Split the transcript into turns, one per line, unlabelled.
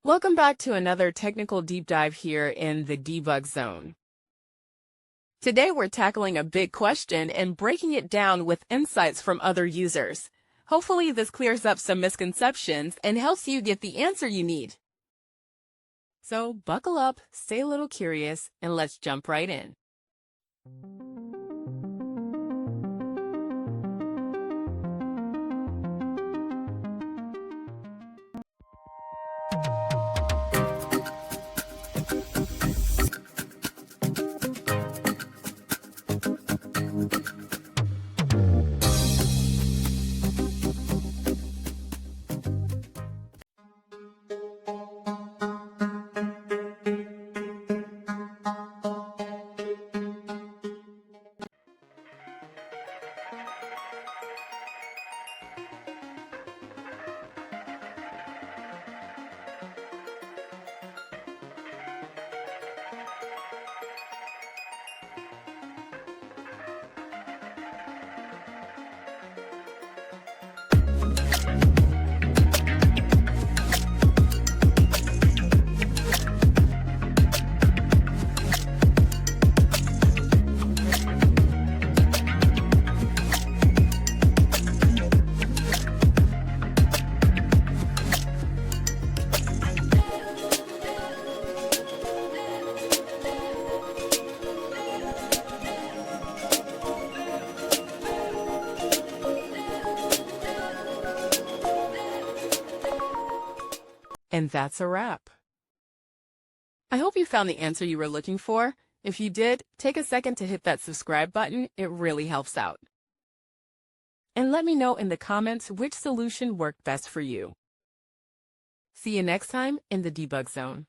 Welcome back to another technical deep dive here in the debug zone. Today we're tackling a big question and breaking it down with insights from other users. Hopefully this clears up some misconceptions and helps you get the answer you need. So buckle up, stay a little curious, and let's jump right in. And that's a wrap. I hope you found the answer you were looking for. If you did, take a second to hit that subscribe button. It really helps out. And let me know in the comments which solution worked best for you. See you next time in the debug zone.